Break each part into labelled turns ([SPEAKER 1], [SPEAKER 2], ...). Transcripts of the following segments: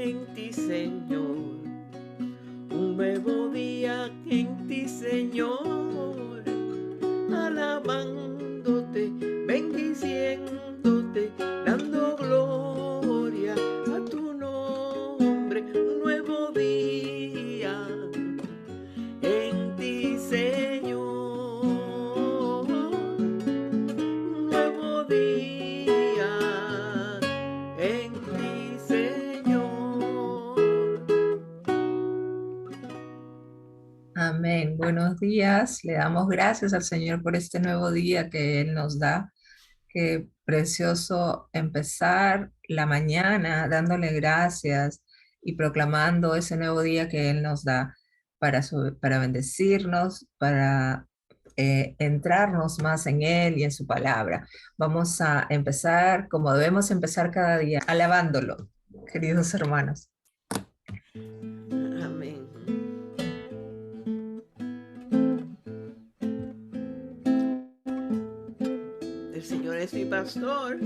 [SPEAKER 1] en ti, Señor. Un nuevo día en ti, Señor. Alabándote, bendiciéndote, dando gloria a tu nombre. Un nuevo día en ti, Señor. Un nuevo día en ti, Señor.
[SPEAKER 2] Amén. Buenos días. Le damos gracias al Señor por este nuevo día que Él nos da. Qué precioso empezar la mañana dándole gracias y proclamando ese nuevo día que Él nos da para bendecirnos, para entrarnos más en Él y en su palabra. Vamos a empezar como debemos empezar cada día, alabándolo, queridos hermanos.
[SPEAKER 1] Amén. El Señor es mi pastor.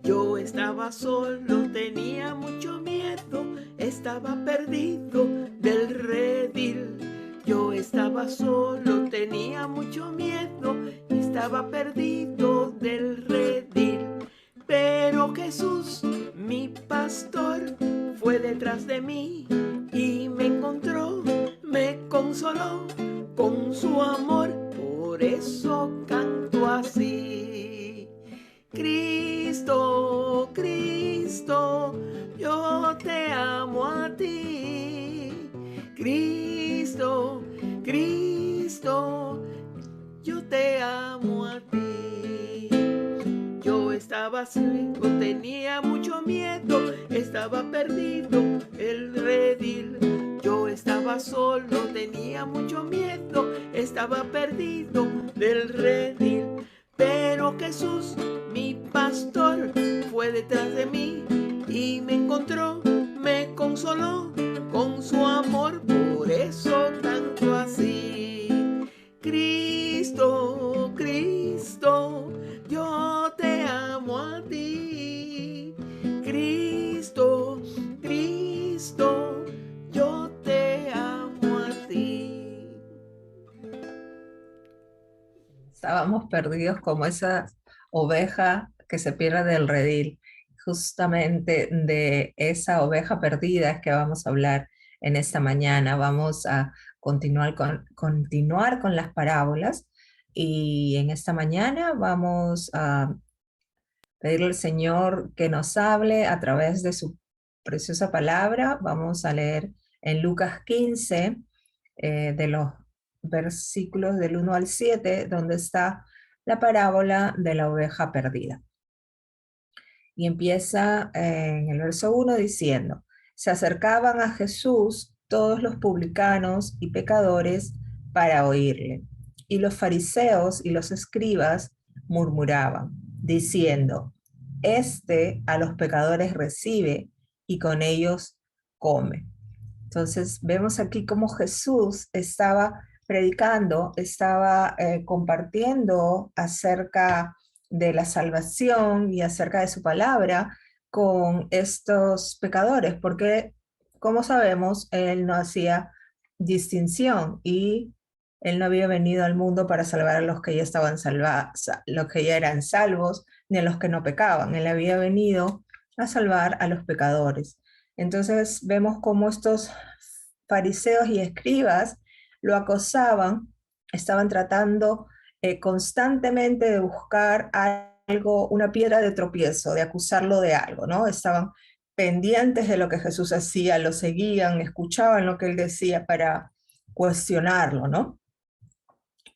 [SPEAKER 1] Yo estaba solo, tenía mucho miedo, estaba perdido del redil. Yo estaba solo, tenía mucho miedo, estaba perdido del redil. Pero Jesús, mi pastor, fue detrás de mí y me encontró, me consoló con su amor. Por eso canto así. Cristo, Cristo, yo te amo a ti. Cristo, Cristo, yo te amo a ti. Yo estaba ciego, tenía mucho miedo, estaba perdido el redil. Yo estaba solo, tenía mucho miedo, estaba perdido del redil. Pero Jesús, mi pastor, fue detrás de mí y me encontró, me consoló con su amor. Por eso canto así. Cristo, Cristo, yo te amo a ti. Cristo, Cristo, yo te amo a ti.
[SPEAKER 2] Estábamos perdidos como esa oveja que se pierde del redil. Justamente de esa oveja perdida es que vamos a hablar en esta mañana. Vamos a continuar con las parábolas y en esta mañana vamos a pedirle al Señor que nos hable a través de su preciosa palabra. Vamos a leer en Lucas 15, de los versículos del 1 al 7, donde está la parábola de la oveja perdida. Y empieza en el verso 1 diciendo: se acercaban a Jesús todos los publicanos y pecadores para oírle. Y los fariseos y los escribas murmuraban, diciendo: este a los pecadores recibe y con ellos come. Entonces vemos aquí cómo Jesús estaba predicando, estaba compartiendo acerca de la salvación y acerca de su palabra con estos pecadores, porque como sabemos, él no hacía distinción y él no había venido al mundo para salvar a los que ya estaban salvados, los que ya eran salvos, ni a los que no pecaban. Él había venido a salvar a los pecadores. Entonces vemos cómo estos fariseos y escribas lo acosaban, estaban tratando constantemente de buscar algo, una piedra de tropiezo, de acusarlo de algo, ¿no? Estaban pendientes de lo que Jesús hacía, lo seguían, escuchaban lo que él decía para cuestionarlo, ¿no?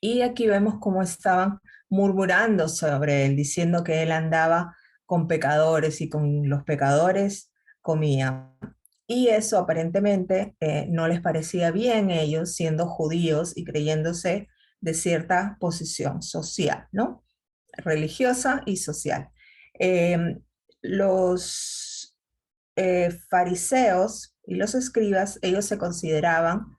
[SPEAKER 2] Y aquí vemos cómo estaban murmurando sobre él, diciendo que él andaba con pecadores y con los pecadores comía. Y eso aparentemente no les parecía bien ellos, siendo judíos y creyéndose de cierta posición social, ¿no? Religiosa y social. Los fariseos y los escribas, ellos se consideraban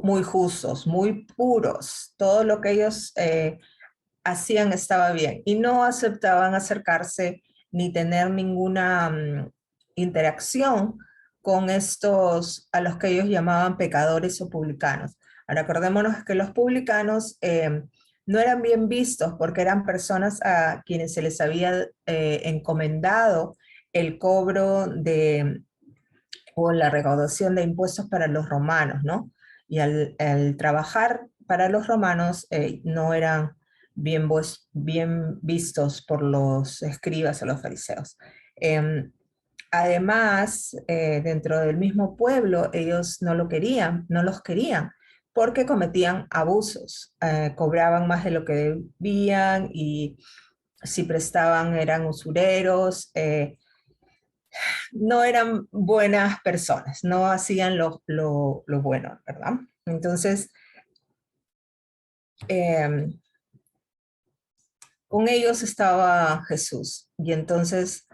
[SPEAKER 2] muy justos, muy puros. Todo lo que ellos hacían estaba bien y no aceptaban acercarse ni tener ninguna interacción con estos, a los que ellos llamaban pecadores o publicanos. Ahora, acordémonos que los publicanos no eran bien vistos porque eran personas a quienes se les había encomendado el cobro de, o la recaudación de impuestos para los romanos, ¿no? Y al trabajar para los romanos no eran bien vistos por los escribas o los fariseos. Además, dentro del mismo pueblo, ellos no los querían, porque cometían abusos, cobraban más de lo que debían y si prestaban eran usureros, no eran buenas personas, no hacían lo bueno, ¿verdad? Entonces, con ellos estaba Jesús, y entonces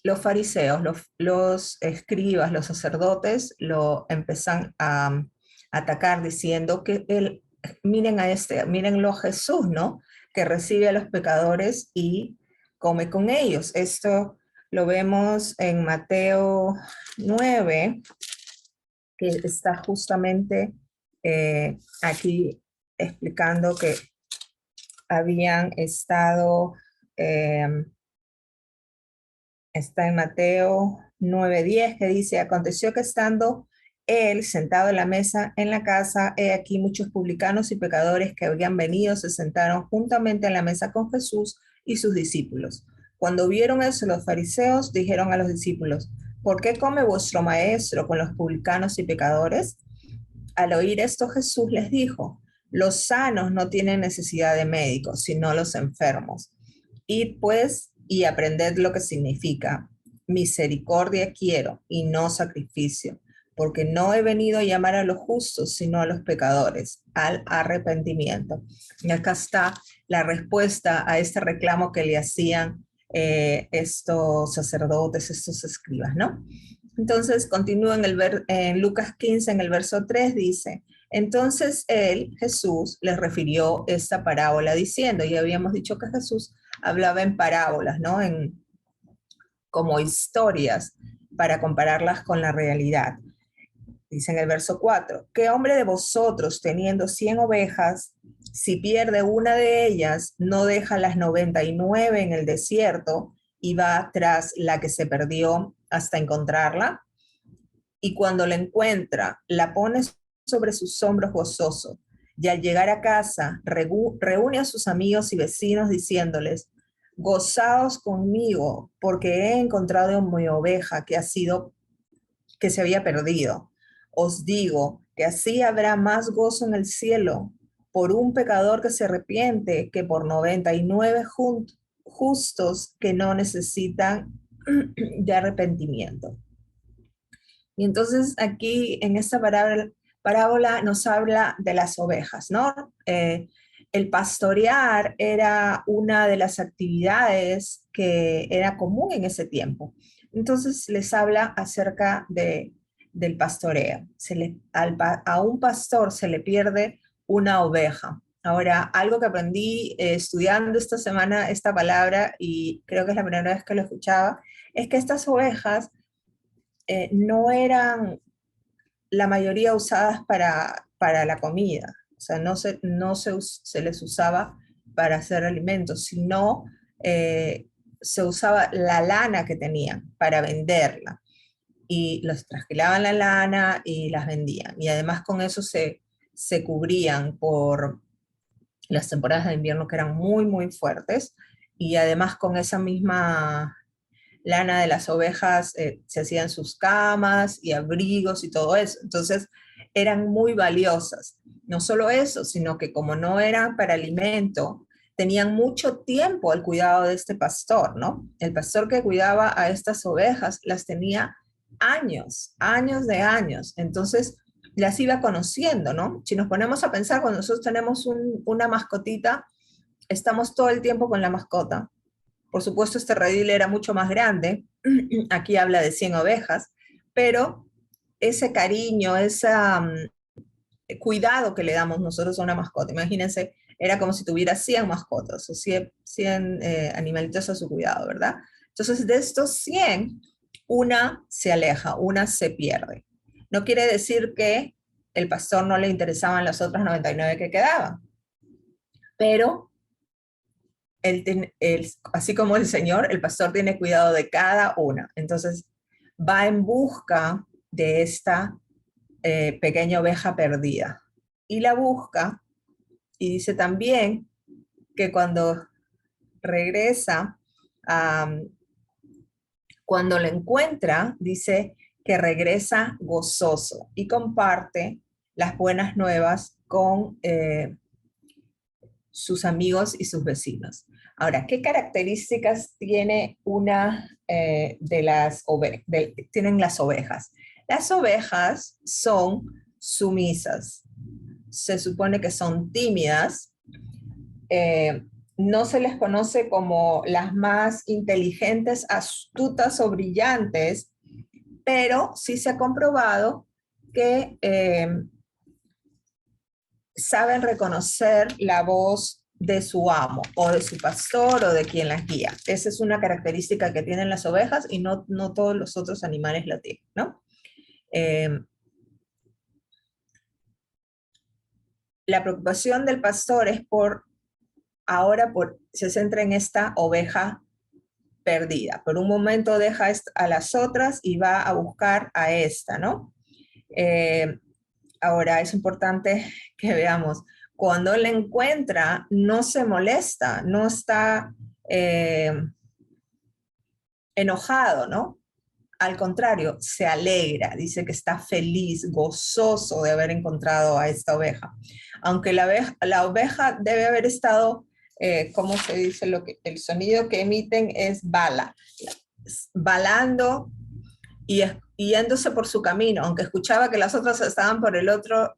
[SPEAKER 2] los fariseos, los escribas, los sacerdotes lo empiezan a atacar diciendo que mírenlo a Jesús, ¿no? Que recibe a los pecadores y come con ellos. Esto lo vemos en Mateo 9, que está justamente aquí explicando que habían estado... está en Mateo 9:10, que dice, aconteció que estando él sentado en la mesa en la casa, he aquí muchos publicanos y pecadores que habían venido, se sentaron juntamente en la mesa con Jesús y sus discípulos. Cuando vieron eso, los fariseos dijeron a los discípulos, ¿por qué come vuestro maestro con los publicanos y pecadores? Al oír esto, Jesús les dijo, los sanos no tienen necesidad de médicos, sino los enfermos. Id pues y aprended lo que significa. Misericordia quiero y no sacrificio, porque no he venido a llamar a los justos, sino a los pecadores, al arrepentimiento. Y acá está la respuesta a este reclamo que le hacían estos sacerdotes, estos escribas, ¿no? Entonces, continúa en Lucas 15, en el verso 3, dice, entonces él, Jesús, les refirió esta parábola diciendo, y habíamos dicho que Jesús hablaba en parábolas, ¿no? Como historias para compararlas con la realidad. Dice en el verso 4, ¿qué hombre de vosotros teniendo 100 ovejas, si pierde una de ellas, no deja las 99 en el desierto y va tras la que se perdió hasta encontrarla? Y cuando la encuentra, la pone sobre sus hombros gozoso. Y al llegar a casa, reúne a sus amigos y vecinos diciéndoles, gozaos conmigo, porque he encontrado mi oveja que se había perdido. Os digo que así habrá más gozo en el cielo por un pecador que se arrepiente que por 99 justos que no necesitan de arrepentimiento. Y entonces aquí en esta parábola nos habla de las ovejas, ¿no? El pastorear era una de las actividades que era común en ese tiempo. Entonces les habla acerca del pastoreo. A un pastor se le pierde una oveja. Ahora, algo que aprendí estudiando esta semana esta palabra, y creo que es la primera vez que lo escuchaba, es que estas ovejas no eran la mayoría usadas para la comida, o sea, se les usaba para hacer alimentos, sino se usaba la lana que tenían para venderla, y los trasquilaban la lana y las vendían, y además con eso se cubrían por las temporadas de invierno que eran muy, muy fuertes, y además con esa misma lana de las ovejas se hacían sus camas y abrigos y todo eso. Entonces eran muy valiosas. No solo eso, sino que como no eran para alimento, tenían mucho tiempo al cuidado de este pastor, ¿no? El pastor que cuidaba a estas ovejas las tenía años de años. Entonces las iba conociendo, ¿no? Si nos ponemos a pensar, cuando nosotros tenemos una mascotita, estamos todo el tiempo con la mascota. Por supuesto, este redil era mucho más grande, aquí habla de 100 ovejas, pero ese cariño, ese cuidado que le damos nosotros a una mascota, imagínense era como si tuviera 100 mascotas o 100 animalitos a su cuidado, ¿verdad? Entonces, de estos 100, una se aleja, una se pierde. No quiere decir que el pastor no le interesaban las otras 99 que quedaban, pero así como el Señor, el pastor tiene cuidado de cada una. Entonces, va en busca de esta pequeña oveja perdida. Y la busca, y dice también que cuando regresa, cuando lo encuentra, dice que regresa gozoso y comparte las buenas nuevas con sus amigos y sus vecinos. Ahora, ¿qué características tiene una de las ovejas? Tienen las ovejas. Las ovejas son sumisas. Se supone que son tímidas. No se les conoce como las más inteligentes, astutas o brillantes, pero sí se ha comprobado que saben reconocer la voz de su amo o de su pastor o de quien las guía. Esa es una característica que tienen las ovejas y no todos los otros animales la tienen, ¿no? La preocupación del pastor es se centra en esta oveja perdida. Por un momento deja a las otras y va a buscar a esta, ¿no? Ahora es importante que veamos, cuando la encuentra, no se molesta, no está enojado, ¿no? Al contrario, se alegra, dice que está feliz, gozoso de haber encontrado a esta oveja. Aunque la oveja debe haber estado, ¿cómo se dice? El sonido que emiten es balando y yéndose por su camino, aunque escuchaba que las otras estaban por el otro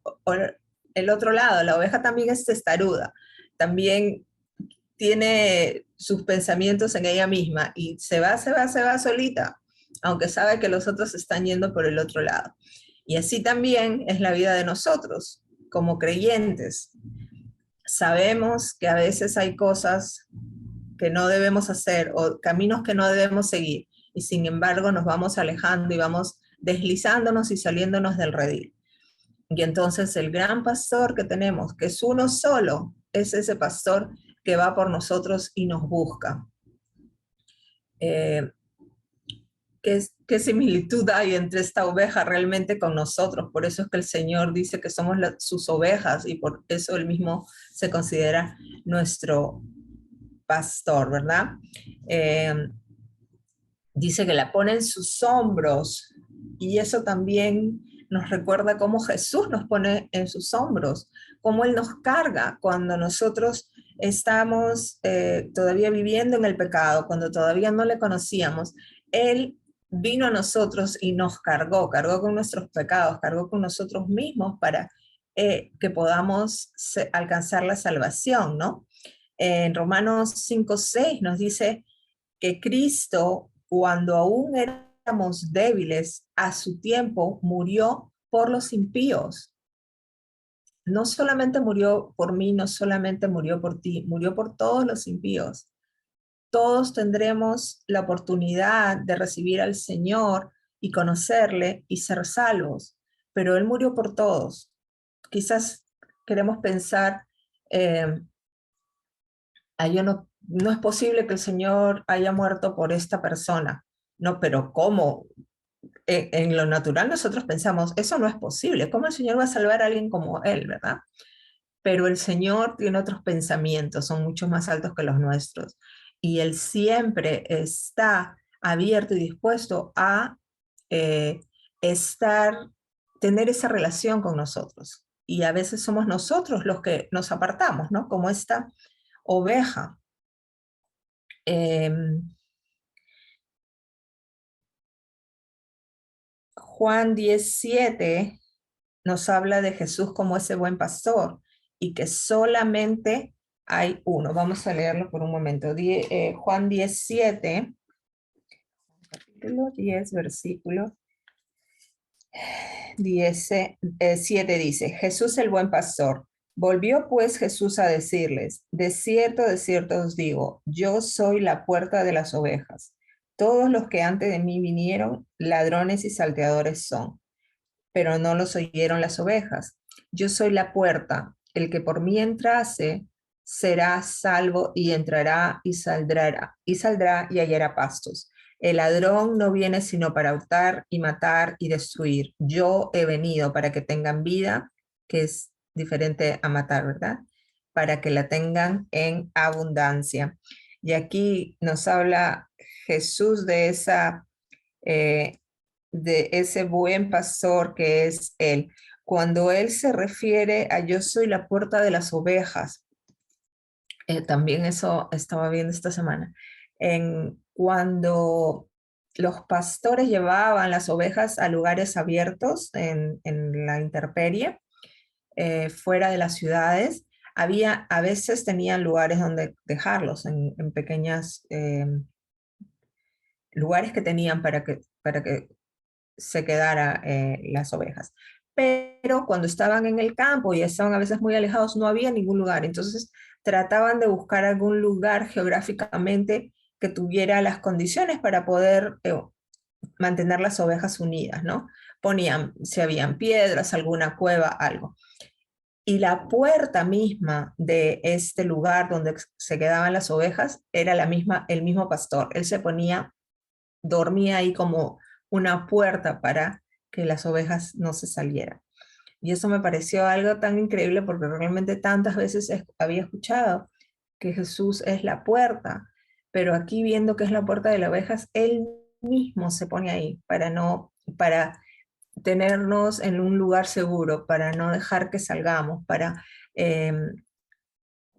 [SPEAKER 2] lado. La oveja también es testaruda, también tiene sus pensamientos en ella misma y se va solita, aunque sabe que los otros están yendo por el otro lado. Y así también es la vida de nosotros, como creyentes. Sabemos que a veces hay cosas que no debemos hacer o caminos que no debemos seguir, y sin embargo nos vamos alejando y vamos deslizándonos y saliéndonos del redil. Y entonces el gran pastor que tenemos, que es uno solo, es ese pastor que va por nosotros y nos busca. ¿Qué similitud hay entre esta oveja realmente con nosotros? Por eso es que el Señor dice que somos sus ovejas y por eso Él mismo se considera nuestro pastor, ¿verdad? Dice que la pone en sus hombros y eso también nos recuerda cómo Jesús nos pone en sus hombros, cómo Él nos carga cuando nosotros estamos todavía viviendo en el pecado, cuando todavía no le conocíamos. Él vino a nosotros y nos cargó con nuestros pecados, cargó con nosotros mismos para que podamos alcanzar la salvación, ¿no? En Romanos 5:6 nos dice que Cristo, cuando aún éramos débiles, a su tiempo murió por los impíos. No solamente murió por mí, no solamente murió por ti, murió por todos los impíos. Todos tendremos la oportunidad de recibir al Señor y conocerle y ser salvos, pero Él murió por todos. Quizás queremos pensar, yo no es posible que el Señor haya muerto por esta persona. No, pero ¿cómo? En lo natural nosotros pensamos, eso no es posible. ¿Cómo el Señor va a salvar a alguien como Él, verdad? Pero el Señor tiene otros pensamientos, son mucho más altos que los nuestros. Y Él siempre está abierto y dispuesto a eh, tener esa relación con nosotros. Y a veces somos nosotros los que nos apartamos, ¿no? Como esta oveja. Juan 17 nos habla de Jesús como ese buen pastor y que solamente hay uno. Vamos a leerlo por un momento. Juan 17, capítulo 10, versículo 7 dice, Jesús el buen pastor Volvió pues Jesús a decirles, de cierto os digo, yo soy la puerta de las ovejas. Todos los que antes de mí vinieron, ladrones y salteadores son, pero no los oyeron las ovejas. Yo soy la puerta, el que por mí entrase será salvo y entrará y saldrá y hallará pastos. El ladrón no viene sino para hurtar y matar y destruir. Yo he venido para que tengan vida, que es diferente a matar, ¿verdad? Para que la tengan en abundancia. Y aquí nos habla Jesús eh, de ese buen pastor que es Él. Cuando Él se refiere a yo soy la puerta de las ovejas, también eso estaba viendo esta semana, cuando los pastores llevaban las ovejas a lugares abiertos en la intemperie, fuera de las ciudades, a veces tenían lugares donde dejarlos, en pequeñas lugares que tenían para que se quedara las ovejas. Pero cuando estaban en el campo y estaban a veces muy alejados, no había ningún lugar. Entonces trataban de buscar algún lugar geográficamente que tuviera las condiciones para poder mantener las ovejas unidas, ¿no? Ponían, si habían piedras, alguna cueva, algo. Y la puerta misma de este lugar donde se quedaban las ovejas era el mismo pastor. Él se ponía, dormía ahí como una puerta para que las ovejas no se salieran. Y eso me pareció algo tan increíble porque realmente tantas veces había escuchado que Jesús es la puerta, pero aquí viendo que es la puerta de las ovejas, Él mismo se pone ahí para tenernos en un lugar seguro, para no dejar que salgamos, para eh,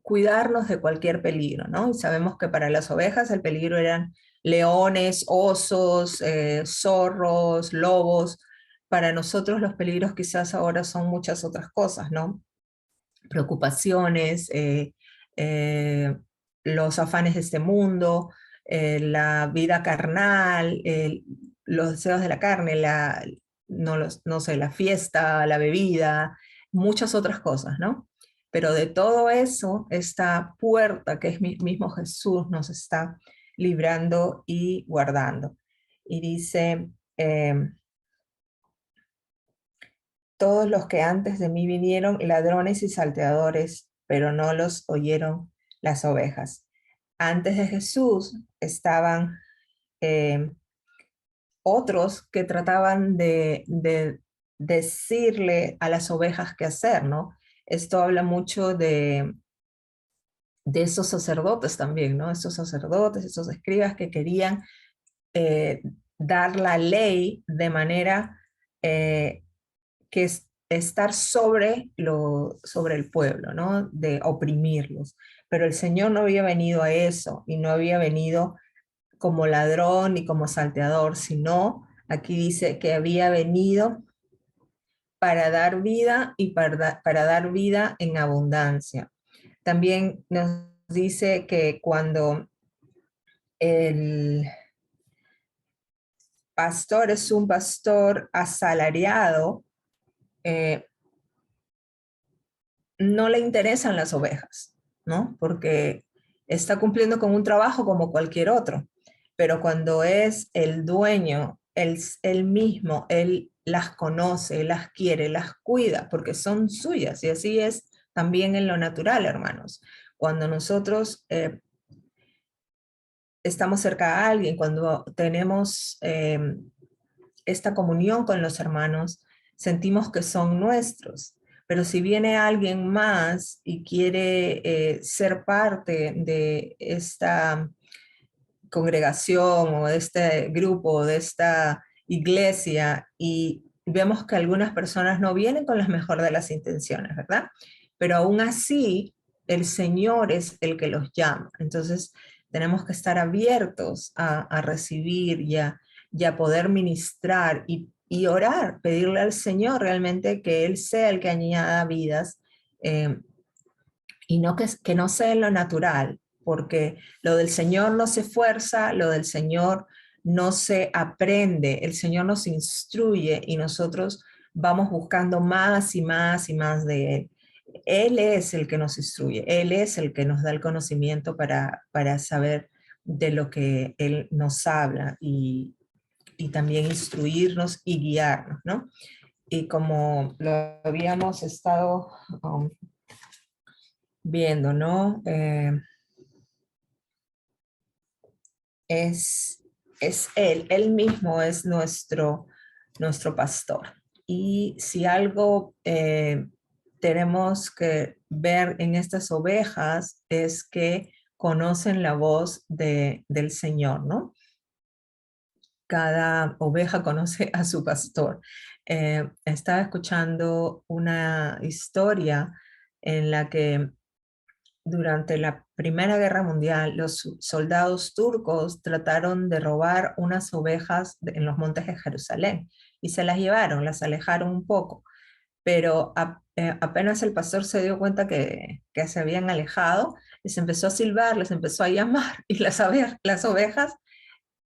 [SPEAKER 2] cuidarnos de cualquier peligro, ¿no? Y sabemos que para las ovejas el peligro eran leones, osos, zorros, lobos. Para nosotros los peligros quizás ahora son muchas otras cosas, ¿no? Preocupaciones, los afanes de este mundo, la vida carnal, los deseos de la carne, no sé, la fiesta, la bebida, muchas otras cosas, ¿no? Pero de todo eso, esta puerta que es mismo Jesús nos está librando y guardando. Y dice, todos los que antes de mí vinieron, ladrones y salteadores, pero no los oyeron las ovejas. Antes de Jesús estaban otros que trataban de decirle a las ovejas qué hacer, ¿no? Esto habla mucho de esos sacerdotes también, ¿no? Esos sacerdotes, esos escribas que querían eh, dar la ley de manera que es estar sobre el pueblo, ¿no? De oprimirlos. Pero el Señor no había venido a eso y no había venido como ladrón ni como salteador, sino aquí dice que había venido para dar vida y para dar vida en abundancia. También nos dice que cuando el pastor es un pastor asalariado, eh, no le interesan las ovejas, ¿no? Porque está cumpliendo con un trabajo como cualquier otro. Pero cuando es el dueño, él mismo, él las conoce, las quiere, las cuida, porque son suyas. Y así es también en lo natural, hermanos. Cuando nosotros estamos cerca a alguien, cuando tenemos esta comunión con los hermanos, sentimos que son nuestros. Pero si viene alguien más y quiere ser parte de esta congregación o de este grupo o de esta iglesia y vemos que algunas personas no vienen con las mejor de las intenciones, ¿verdad? Pero aún así, el Señor es el que los llama. Entonces, tenemos que estar abiertos a recibir y a poder ministrar y orar, pedirle al Señor realmente que Él sea el que añada vidas y no que no sea en lo natural, porque lo del Señor no se fuerza, lo del Señor no se aprende, el Señor nos instruye y nosotros vamos buscando más y más y más de Él. Él es el que nos instruye, Él es el que nos da el conocimiento para saber de lo que Él nos habla y también instruirnos y guiarnos, ¿no? Y como lo habíamos estado viendo, ¿no? Es, es Él mismo es nuestro pastor. Y si algo tenemos que ver en estas ovejas es que conocen la voz del Señor, ¿no? Cada oveja conoce a su pastor. Estaba escuchando una historia en la que durante la Primera Guerra Mundial los soldados turcos trataron de robar unas ovejas en los montes de Jerusalén y se las llevaron, las alejaron un poco, pero apenas el pastor se dio cuenta que se habían alejado, les empezó a silbar, les empezó a llamar y las ovejas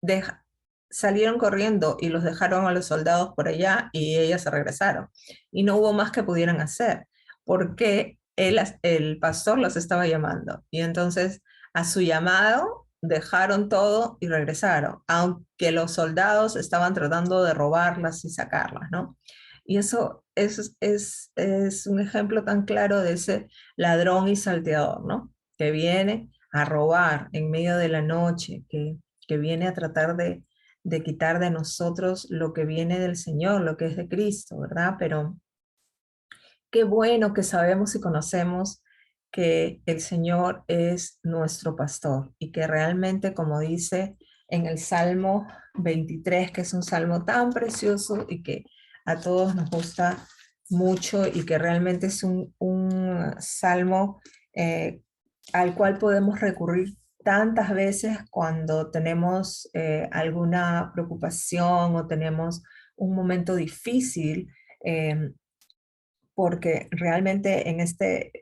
[SPEAKER 2] deja- salieron corriendo y los dejaron a los soldados por allá y ellas se regresaron. Y no hubo más que pudieran hacer, porque el pastor los estaba llamando. Y entonces a su llamado dejaron todo y regresaron, aunque los soldados estaban tratando de robarlas y sacarlas, ¿no? Y eso es un ejemplo tan claro de ese ladrón y salteador, ¿no? Que viene a robar en medio de la noche, que viene a tratar de quitar de nosotros lo que viene del Señor, lo que es de Cristo, ¿verdad? Pero qué bueno que sabemos y conocemos que el Señor es nuestro pastor y que realmente, como dice en el Salmo 23, que es un salmo tan precioso y que a todos nos gusta mucho y que realmente es un salmo al cual podemos recurrir tantas veces cuando tenemos alguna preocupación o tenemos un momento difícil, porque realmente en este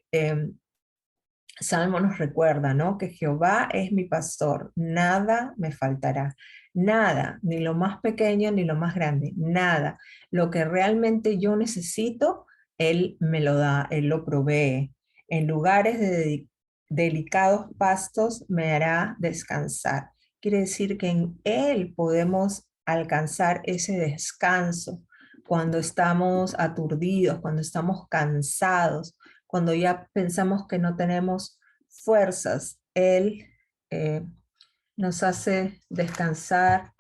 [SPEAKER 2] salmo nos recuerda, ¿no? Que Jehová es mi pastor, nada me faltará, nada, ni lo más pequeño ni lo más grande, nada. Lo que realmente yo necesito, Él me lo da, Él lo provee. En lugares de delicados pastos me hará descansar. Quiere decir que en Él podemos alcanzar ese descanso cuando estamos aturdidos, cuando estamos cansados, cuando ya pensamos que no tenemos fuerzas, Él nos hace descansar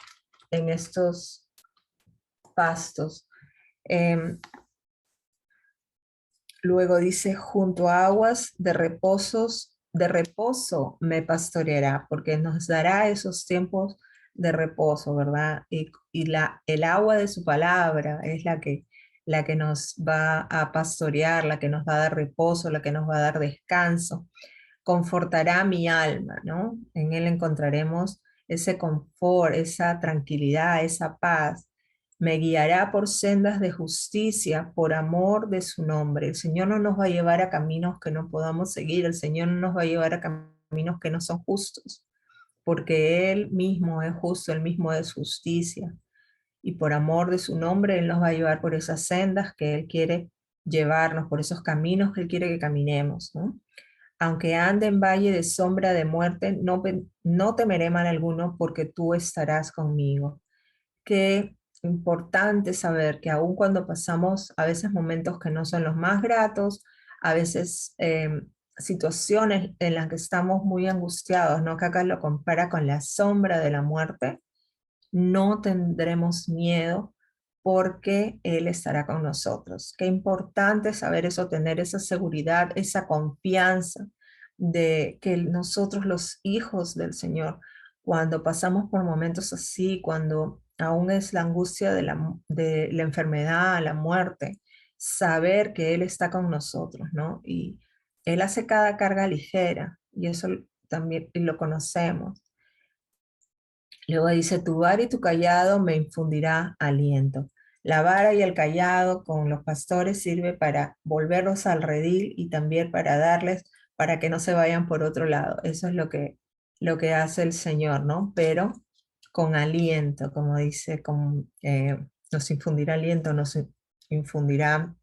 [SPEAKER 2] en estos pastos. Eh, Luego dice, junto a aguas de reposo me pastoreará, porque nos dará esos tiempos de reposo, ¿verdad? Y el agua de su palabra es la que nos va a pastorear, la que nos va a dar reposo, la que nos va a dar descanso. Confortará mi alma, ¿no? En él encontraremos ese confort, esa tranquilidad, esa paz. Me guiará por sendas de justicia, por amor de su nombre. El Señor no nos va a llevar a caminos que no podamos seguir, el Señor no nos va a llevar a caminos que no son justos, porque Él mismo es justo, Él mismo es justicia. Y por amor de su nombre, Él nos va a llevar por esas sendas que Él quiere llevarnos, por esos caminos que Él quiere que caminemos, ¿no? Aunque ande en valle de sombra de muerte, no temeré mal alguno, porque tú estarás conmigo. Qué importante saber que aun cuando pasamos a veces momentos que no son los más gratos, a veces situaciones en las que estamos muy angustiados, ¿no? Que acá lo compara con la sombra de la muerte, no tendremos miedo porque Él estará con nosotros. Qué importante saber eso, tener esa seguridad, esa confianza de que nosotros los hijos del Señor, cuando pasamos por momentos así, cuando aún es la angustia de la enfermedad, la muerte, saber que Él está con nosotros, ¿no? Y Él hace cada carga ligera y eso también lo conocemos. Luego dice, tu vara y tu callado me infundirá aliento. La vara y el callado con los pastores sirve para volverlos al redil y también para darles, para que no se vayan por otro lado. Eso es lo que hace el Señor, ¿no? Pero con aliento, como dice, nos infundirá aliento, nos infundirá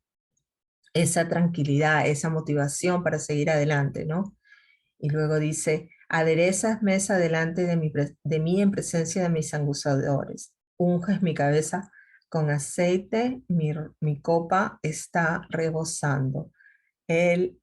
[SPEAKER 2] esa tranquilidad, esa motivación para seguir adelante, ¿no? Y luego dice, aderezas mesa delante de mí en presencia de mis angustiadores, unges mi cabeza con aceite, mi copa está rebosando. Él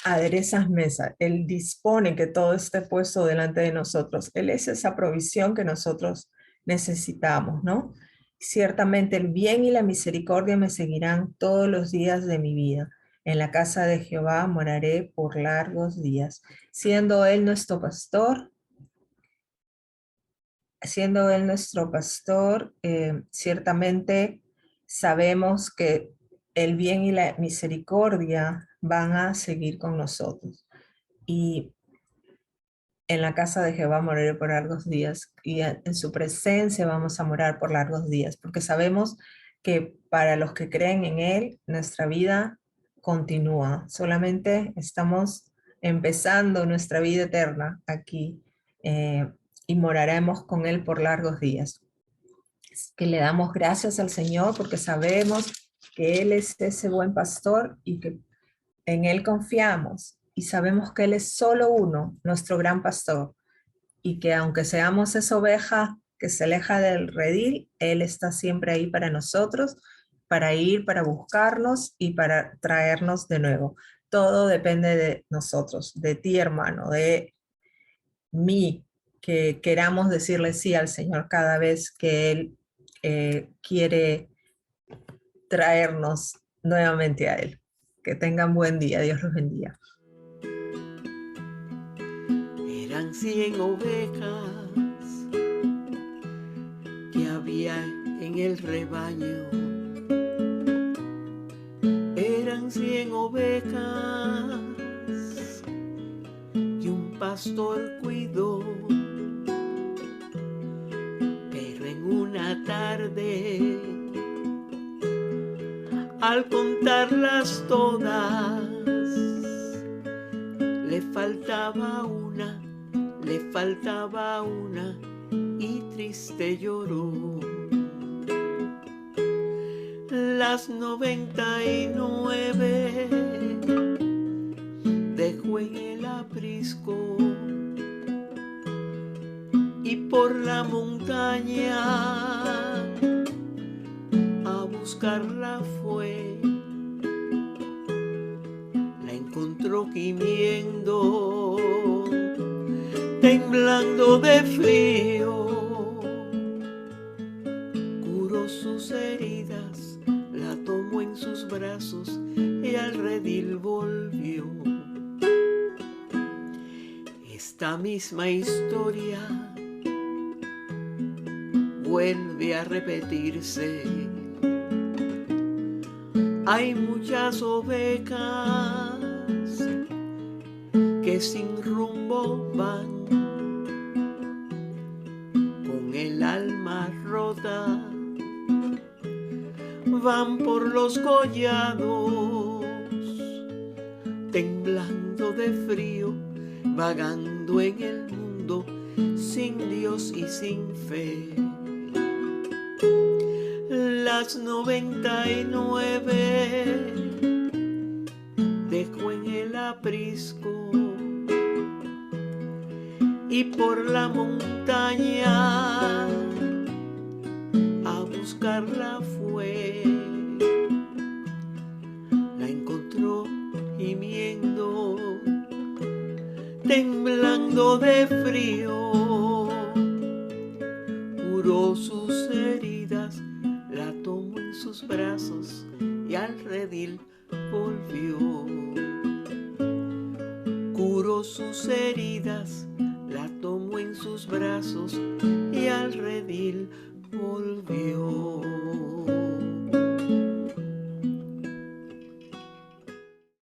[SPEAKER 2] aderezas mesa, Él dispone que todo esté puesto delante de nosotros. Él es esa provisión que nosotros necesitamos, ¿no? Ciertamente el bien y la misericordia me seguirán todos los días de mi vida. En la casa de Jehová moraré por largos días. Siendo Él nuestro pastor, ciertamente sabemos que el bien y la misericordia van a seguir con nosotros. Y en la casa de Jehová moraré por largos días, y en su presencia vamos a morar por largos días, porque sabemos que para los que creen en Él, nuestra vida continúa. Solamente estamos empezando nuestra vida eterna aquí, y moraremos con Él por largos días. Que le damos gracias al Señor porque sabemos que Él es ese buen pastor y que en Él confiamos y sabemos que Él es solo uno, nuestro gran pastor, y que aunque seamos esa oveja que se aleja del redil, Él está siempre ahí para nosotros, para ir, para buscarnos y para traernos de nuevo. Todo depende de nosotros, de ti, hermano, de mí, que queramos decirle sí al Señor cada vez que Él quiere traernos nuevamente a Él. Que tengan buen día, Dios los bendiga.
[SPEAKER 1] Eran 100 ovejas que había en el rebaño. Eran 100 ovejas que un pastor cuidó. Pero en una tarde, al contarlas todas, le faltaba una y triste lloró. Las 99 dejó en el aprisco y por la montaña a buscarla fue. La encontró gimiendo, temblando de frío. Curó sus heridas, la tomó en sus brazos y al redil volvió. Esta misma historia vuelve a repetirse. Hay muchas ovejas que sin rumbo van, con el alma rota, van por los collados, temblando de frío, vagando en el mundo, sin Dios y sin fe. Las 99 dejó en el aprisco y por la montaña a buscarla fue. La encontró gimiendo, temblando de frío. Curó sus heridas, la tomó en sus brazos y al redil volvió. Curó sus heridas, la tomó en sus brazos y al redil volvió.